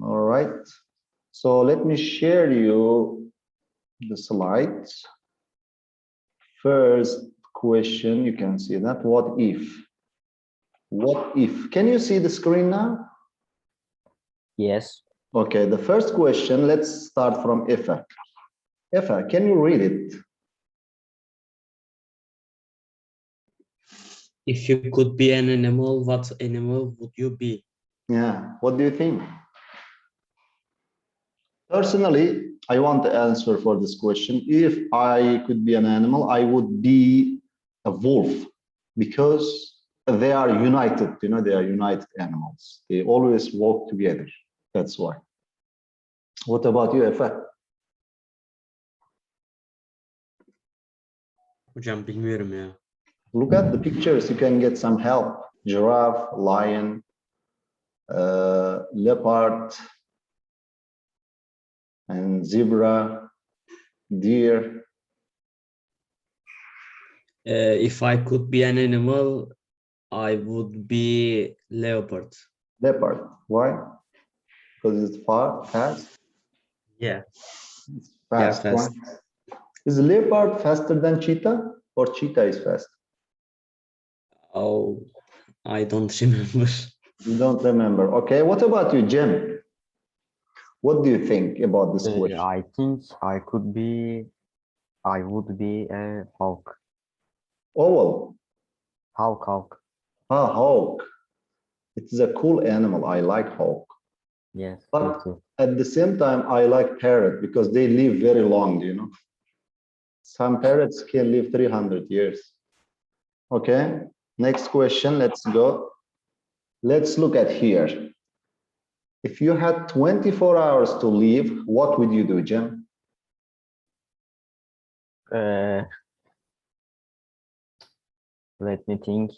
All right. So let me share you the slides. First question, you can see that. What if? What if? Can you see the screen now? Yes. Okay, the first question, let's start from Efa. Efa, can you read it? If you could be an animal, what animal would you be? Yeah, what do you think? Personally, I want to answer for this question. If I could be an animal, I would be a wolf because they are united, you know, they are united animals. They always walk together. That's why. What about you, Efe? Hocam bilmiyorum ya. Look at the pictures, you can get some help. Giraffe, lion, leopard, and zebra, deer. If I could be an animal, I would be leopard. Leopard. Why? Because it's fast. Yeah. It's fast. Yeah, fast. Why? Is leopard faster than cheetah, or cheetah is fast? Oh, I don't remember. You don't remember. Okay. What about you, Jem? What do you think about this question? I think I would be a hawk. Owl. Hawk. Ah, hawk. It's a cool animal. I like hawk. Yes, me But too. at the same time, I like parrot because they live very long, you know. Some parrots can live 300 years. Okay, next question, let's go. Let's look at here. If you had 24 hours to live, what would you do, Jem? Let me think.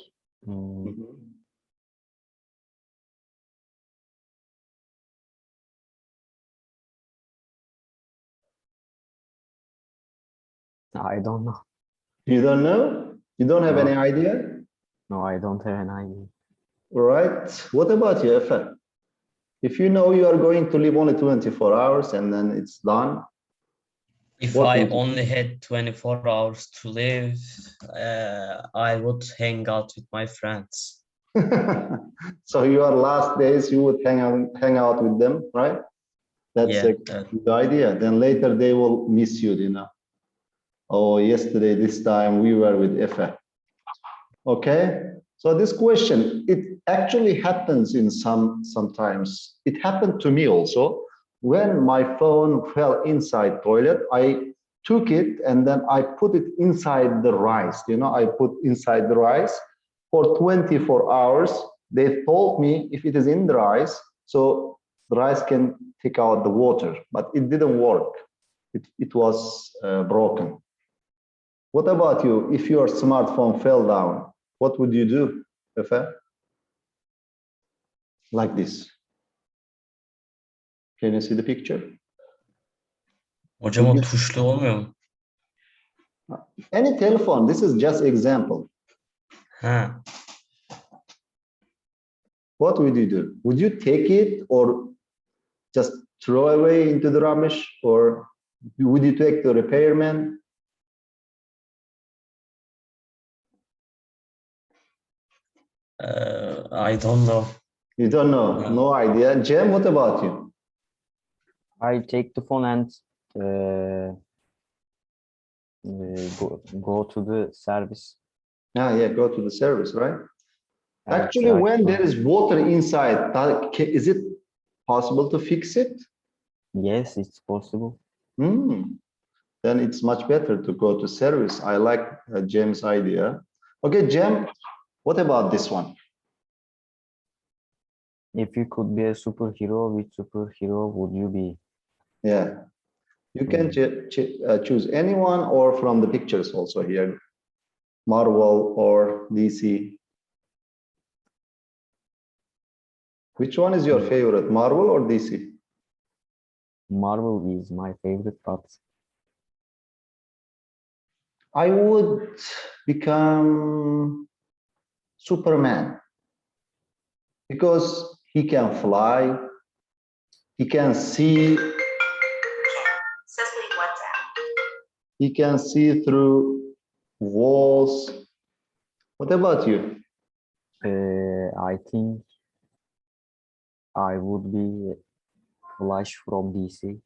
I don't know. You don't know? You don't have any idea? No, I don't have an idea. All right. What about you, Efe? If you know you are going to live only 24 hours and then it's done. If what I would you only had 24 hours to live, I would hang out with my friends. So your last days you would hang out with them, right? That's Yeah, a good idea. Then later they will miss you, you know. Oh, yesterday this time we were with Efe. Okay. So this question, it actually happens in sometimes. It happened to me also. When my phone fell inside toilet, I took it and then I put it inside the rice. You know, I put inside the rice for 24 hours. They told me if it is in the rice, so the rice can take out the water, but it didn't work. It was broken. What about you? If your smartphone fell down, what would you do, Efe? Like this. Can you see the picture? Hocam o tuşlu olmuyor mu? Any telephone, this is just example. Ha. What would you do? Would you take it or just throw away into the rubbish, or would you take the repairman? I don't know. You don't know, no idea. Jem, what about you? I take the phone and go to the service. Yeah, go to the service, right? And Actually, try when to- there is water inside, is it possible to fix it? Yes, it's possible. Then it's much better to go to service. I like Jem's idea. Okay, Jem, what about this one? If you could be a superhero, which superhero would you be? Yeah, you can choose anyone or from the pictures also here, Marvel or DC. Which one is your favorite, Marvel or DC? Marvel is my favorite, but I would become Superman because he can fly, He can see. He can see through walls. What about you? I think I would be Flash from DC.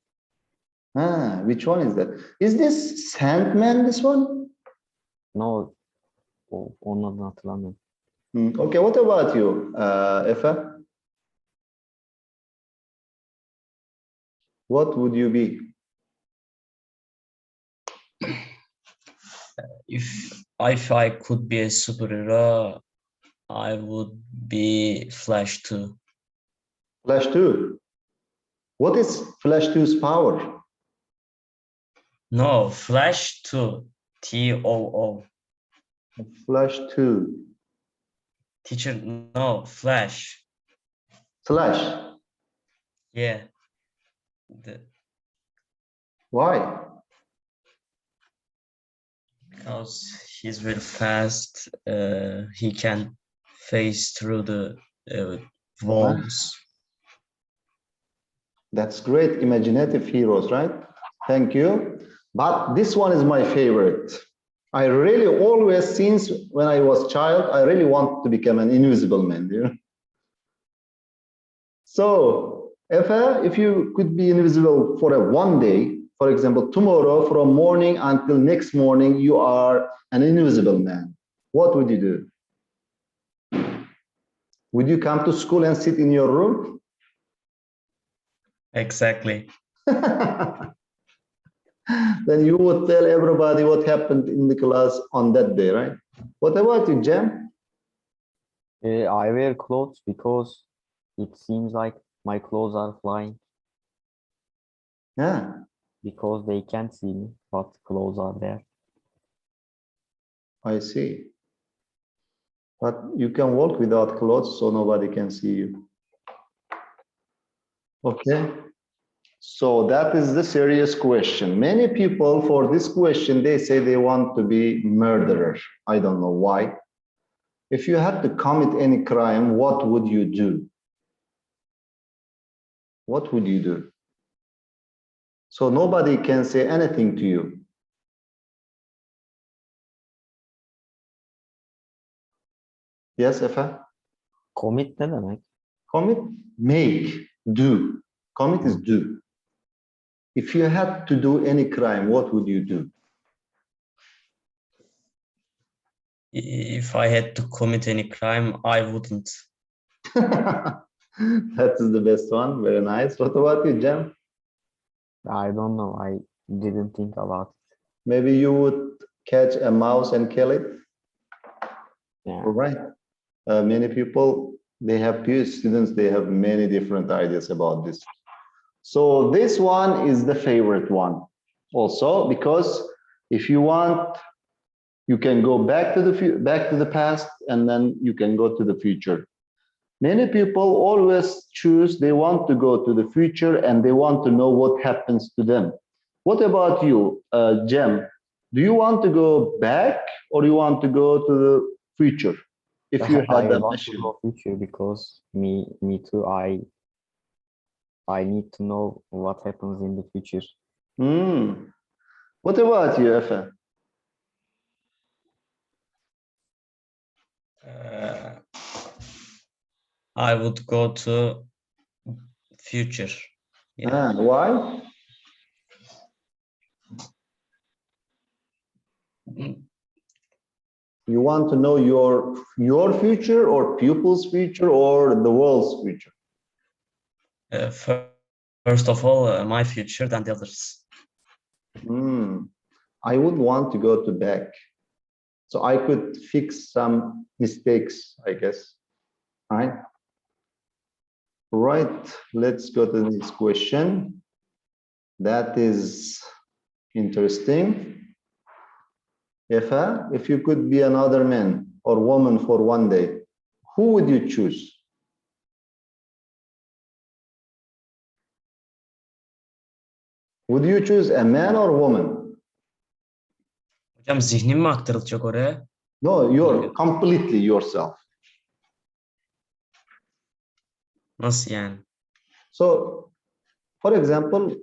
Which one is that? Is this Sandman, this one? No, onun adını hatırlamıyorum. Okay, what about you, Efe? What would you be? If I could be a superhero, I would be Flash too. Flash 2. What is Flash 2's power? No, Flash 2. T-O-O. Flash 2. Teacher, no, Flash. Slash. Yeah. Why? Because he's very fast. He can phase through the walls. That's great. Imaginative heroes, right? Thank you. But this one is my favorite. I really always, since when I was child, I really want to become an invisible man. You know? So, if you could be invisible for one day, for example, tomorrow from morning until next morning, you are an invisible man. What would you do? Would you come to school and sit in your room? Exactly. Then you would tell everybody what happened in the class on that day, right? What about you, Jem? I wear clothes because it seems like my clothes are flying Yeah, because they can't see me, but clothes are there. I see. But you can walk without clothes, so nobody can see you. Okay. So that is the serious question. Many people, for this question, they say they want to be murderer. I don't know why. If you had to commit any crime, what would you do? What would you do? So nobody can say anything to you. Yes, Efe? Commit ne demek? Commit, make, do. Commit is do. If you had to do any crime, what would you do? If I had to commit any crime, I wouldn't. That is the best one. Very nice. What about you, Jem? I don't know. I didn't think about it. Maybe you would catch a mouse and kill it. Yeah. All right. Many people, they have few students, they have many different ideas about this. So this one is the favorite one also, because if you want, you can go back to the past, and then you can go to the future. Many people always choose, they want to go to the future and they want to know what happens to them. What about you, Jem? Do you want to go back or you want to go to the future? If you had I that want to machine. go future because me too. I need to know what happens in the future. What about you, Efe? I would go to future. Yeah. Why? You want to know your future or pupils' future or the world's future? First of all, my future, then the others. I would want to go to back. So I could fix some mistakes, I guess. All right. Right, let's go to the next question. That is interesting. If you could be another man or woman for one day, who would you choose? Would you choose a man or woman? Hocam zihnim mi aktarılacak oraya? No, you're completely yourself. Nasıl yani? So For example,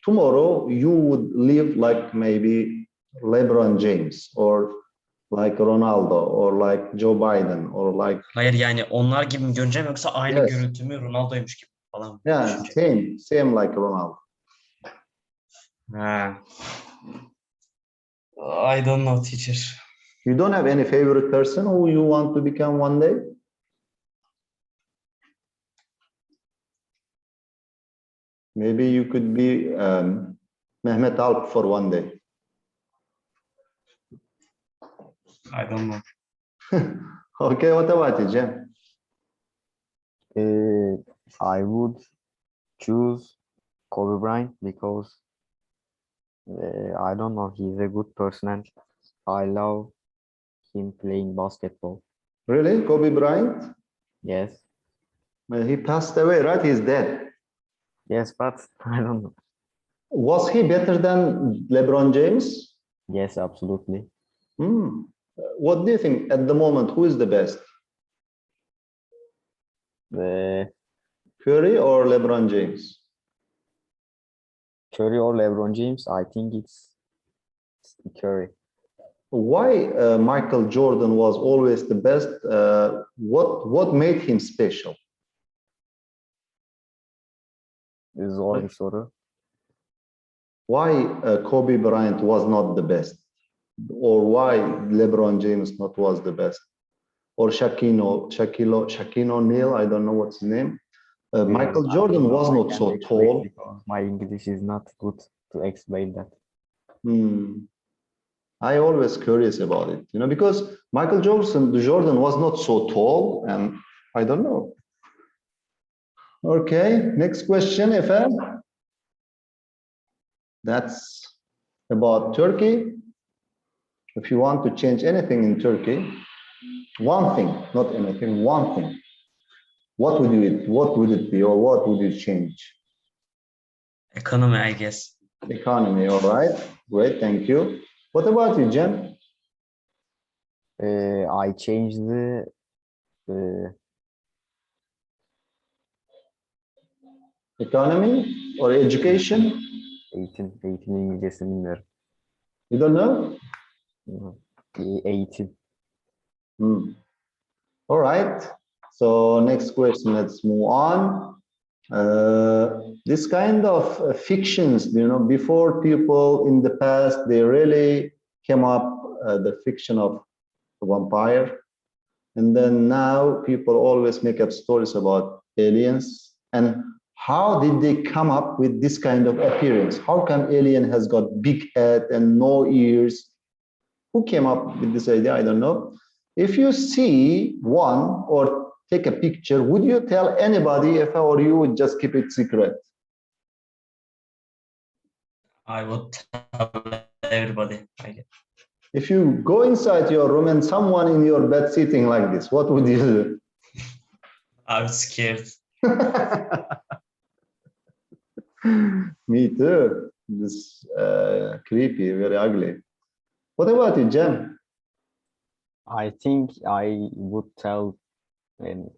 tomorrow you would live like maybe LeBron James or like Ronaldo or like Joe Biden or like Hayır yani onlar gibi mi göreceğim yoksa aynı Yes. görüntü mü Ronaldo'ymuş gibi falan mı yeah, düşüneceğim? same like Ronaldo. Ha. I don't know teacher. You don't have any favorite person who you want to become one day? Maybe you could be Mehmet Alp for one day. I don't know. Okay, what about you, Jem? I would choose Kobe Bryant because I don't know, he's a good person and I love him playing basketball. Really? Kobe Bryant? Yes, Well, he passed away, right? He's dead. yes, but I don't know. Was he better than LeBron James? Yes, absolutely. What do you think at the moment? Who is the best? The Curry or LeBron James? Curry or LeBron James, I think it's Curry. Why Michael Jordan was always the best? What made him special? Zor bir soru. Why Kobe Bryant was not the best? Or why LeBron James not was the best? Or Shaquille O'Neal, I don't know what's his name. Michael I Jordan don't know, was I not can't so explain tall. because my English is not good to explain that. I always curious about it, because Michael Jordan was not so tall, and I don't know. Okay, next question, Efe. That's about Turkey. If you want to change anything in Turkey, one thing, not anything, one thing, what would it be, or what would you change? Economy, I guess. Economy, all right. Great, thank you. What about you, Jem? I changed the Economy or education? eğitim İngilizcesini bilmiyorum. You don't know? Eğitim. All right. So next question, let's move on. This kind of fictions, before people in the past, they really came up the fiction of the vampire. And then now people always make up stories about aliens. And how did they come up with this kind of appearance? How come alien has got big head and no ears? Who came up with this idea? I don't know. If you see one or take a picture, would you tell anybody, or you would just keep it secret? I would tell everybody, I guess. If you go inside your room and someone in your bed sitting like this, what would you do? I was scared. Me too. This creepy, very ugly. What about you, Jem? I think I would tell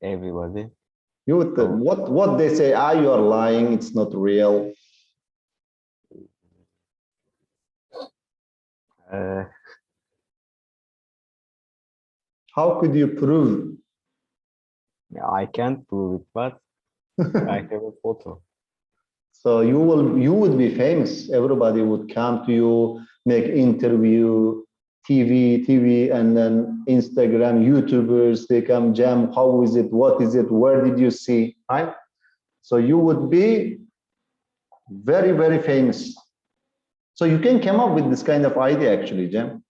everybody. You would what they say? You are lying. It's not real. How could you prove? I can't prove it, but I have a photo. So you would be famous. Everybody would come to you, make interview, TV, and then Instagram, YouTubers, they come, Jam, how is it? What is it? Where did you see? Right? So you would be very, very famous. So you can come up with this kind of idea actually, Jam.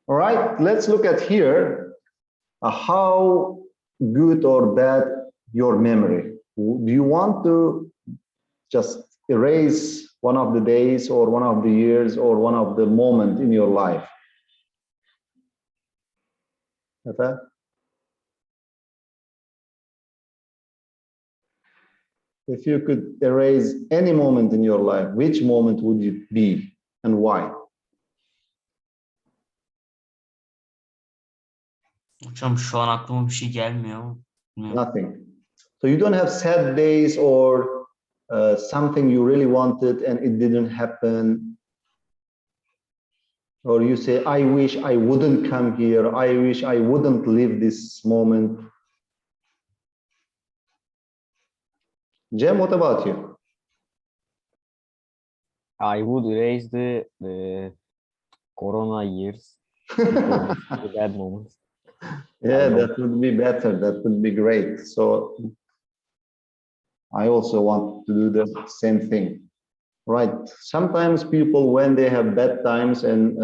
All right, let's look at here how good or bad your memory. Do you want to just erase one of the days or one of the years or one of the moment in your life? Okay. If you could erase any moment in your life, which moment would it be and why? Hocam şu an aklıma bir şey gelmiyor ama. Nothing. So you don't have sad days or something you really wanted and it didn't happen, or you say, I wish I wouldn't come here, I wish I wouldn't live this moment. Jem, what about you? I would erase the Corona years because it's the bad moments. Yeah, don't- that would be better. That would be great. So I also want to do the same thing. Right. Sometimes people, when they have bad times and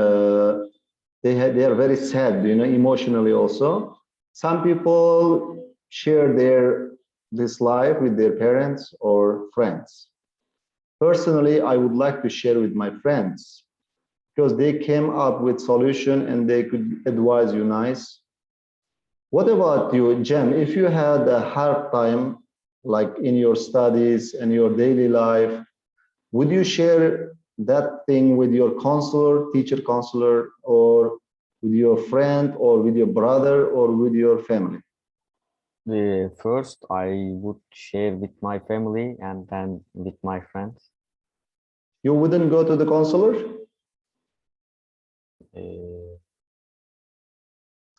they are very sad, you know, emotionally also. Some people share this life with their parents or friends. Personally, I would like to share with my friends because they came up with solution and they could advise you nice. What about you, Jem? If you had a hard time, like in your studies and your daily life, would you share that thing with your counselor, teacher counselor, or with your friend, or with your brother, or with your family? First, I would share with my family and then with my friends. You wouldn't go to the counselor,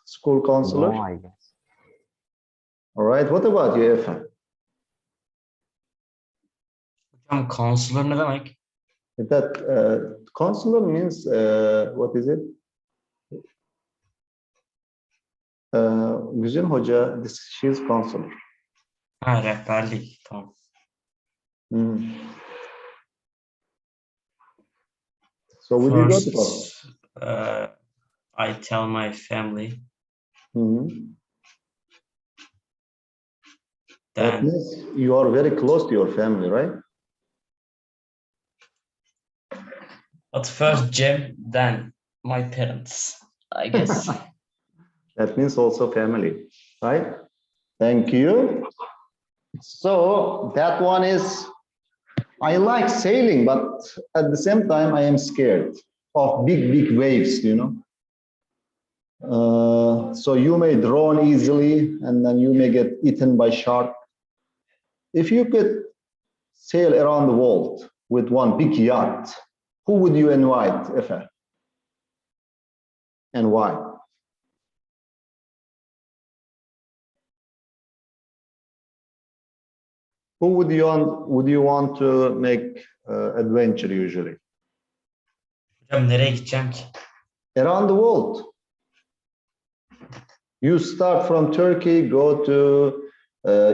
school counselor? No, I guess. All right. What about you, Efe? Hocam counselor ne demek? That counselor means what is it? Güzin Hoca, she's counselor. Ha, rehberlik. Tamam. Mhm. So would you go to counselor? First, I tell my family. Mhm. That Then, means you are very close to your family, right? but first Cem, then my parents, I guess. That means also family, right? Thank you. So that one is, I like sailing, but at the same time, I am scared of big, big waves, you know. So you may drown easily and then you may get eaten by shark. If you could sail around the world with one big yacht, who would you invite, Efe? And why? Who would you want to make adventure usually? Hocam nereye gideceğim ki? Around the world. You start from Turkey, go to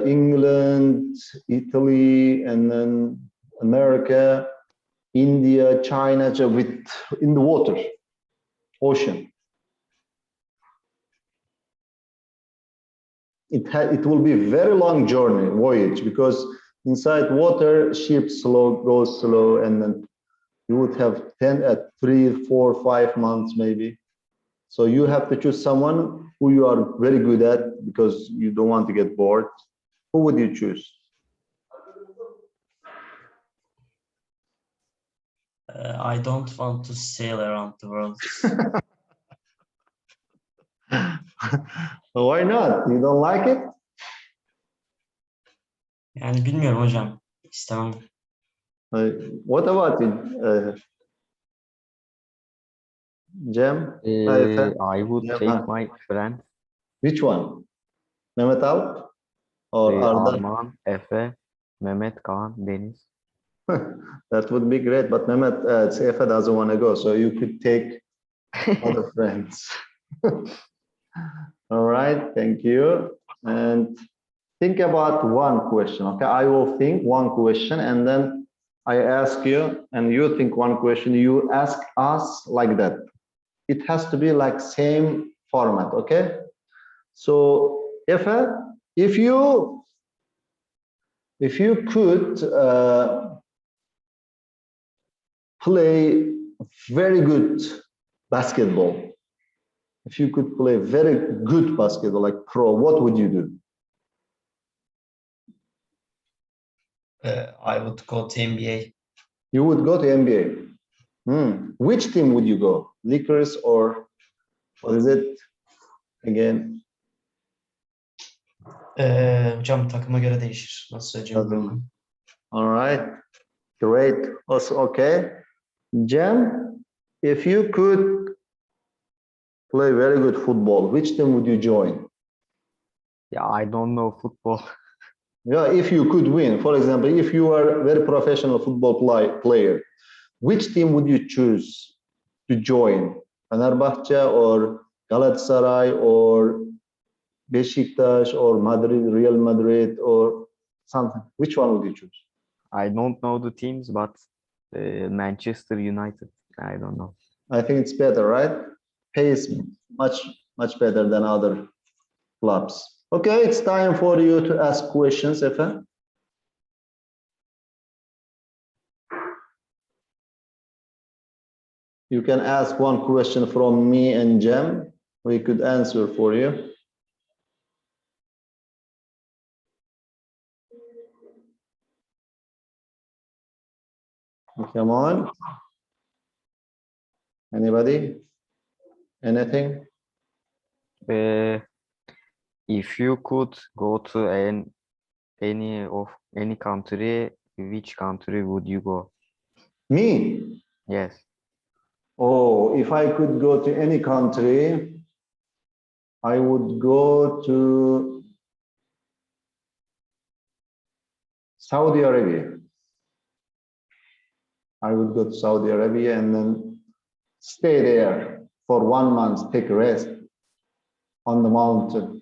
England, Italy, and then America, India, China, in the water, ocean. It will be a very long journey, voyage, because inside water, ships goes slow, and then you would have 3, 4, 5 months maybe. So you have to choose someone who you are very good at because you don't want to get bored. Who would you choose? I don't want to sail around the world. Why not? You don't like it? Yani bilmiyorum hocam. İstemem. What about you, Cem? I would Cem, take my friends, which one? Mehmet Alp or Arda? Arman, Efe, Mehmet, Kaan, Deniz. That would be great, but Mehmet, Efe doesn't want to go, so you could take other friends. All right, thank you. And think about one question, okay? I will think one question and then I ask you and you think one question, you ask us like that. It has to be like same format, okay? So if you could play very good basketball, if you could play very good basketball, like pro, what would you do? I would go to NBA. You would go to NBA. Which team would you go? Lakers or what is it again? Hocam takıma göre değişir. Nasıl söyleyeceğim Doesn't- bunu? All right. Great. Also, okay. Jem, if you could play very good football, which team would you join? Yeah, I don't know football. Yeah, if you could win, for example, if you are a very professional football player, which team would you choose to join? Fenerbahçe or Galatasaray or Beşiktaş or Madrid, Real Madrid or something? Which one would you choose? I don't know the teams, but Manchester United. I don't know. I think it's better, right? Pay is much better than other clubs. Okay, it's time for you to ask questions, Efe. You can ask one question from me and Jem. We could answer for you. Come on. Anybody? Anything? If you could go to any country, which country would you go? Me? Yes. Oh, if I could go to any country, I would go to Saudi Arabia. I would go to Saudi Arabia and then stay there for 1 month, take a rest on the mountain.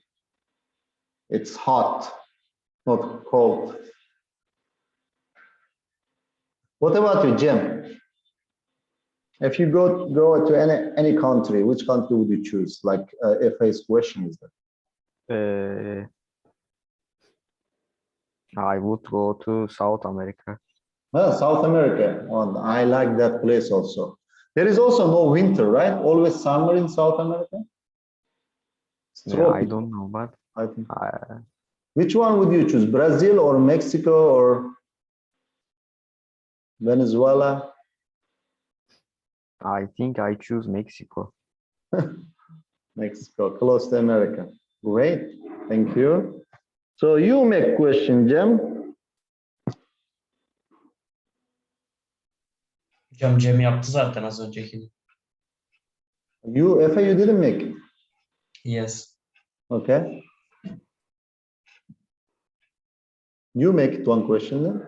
It's hot, not cold. What about you, Jim? If you go to any country, which country would you choose? Like FA's question is that. I would go to South America. Well, South America. Well, I like that place also. There is also no winter, right? Always summer in South America. Yeah, I don't know, but I think. Which one would you choose? Brazil or Mexico or Venezuela? I think I choose Mexico. Mexico, close to America. Great, thank you. So you make question, Cem. Hocam Cem yaptı zaten az öncekini. Efe, you didn't make it. Yes. Okay. You make it one question then.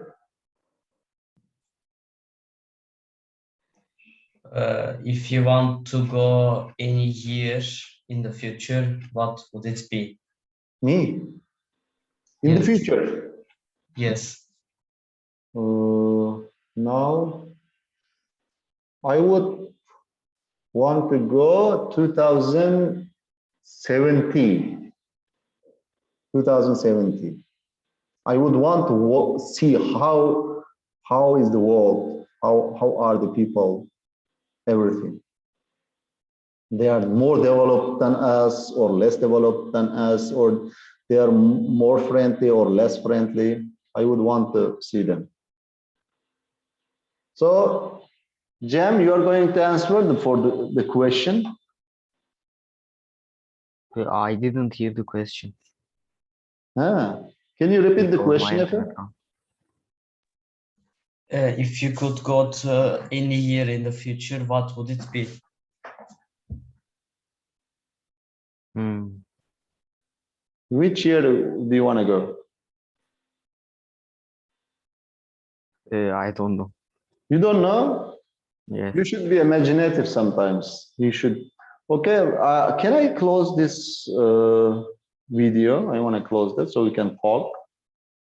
If you want to go any year in the future, what would it be? Me? In the Yes. future? Yes. Now, I would want to go 2017. 2017. I would want to see how is the world, how are the people, everything. They are more developed than us or less developed than us, or they are more friendly or less friendly. I would want to see them. So, Jem, you are going to answer for the question. I didn't hear the question. Can you repeat the question, Efe? If you could go to any year in the future, what would it be? Which year do you want to go? I don't know. You don't know? Yes. You should be imaginative sometimes. You should. Okay, can I close this video? I want to close that so we can talk.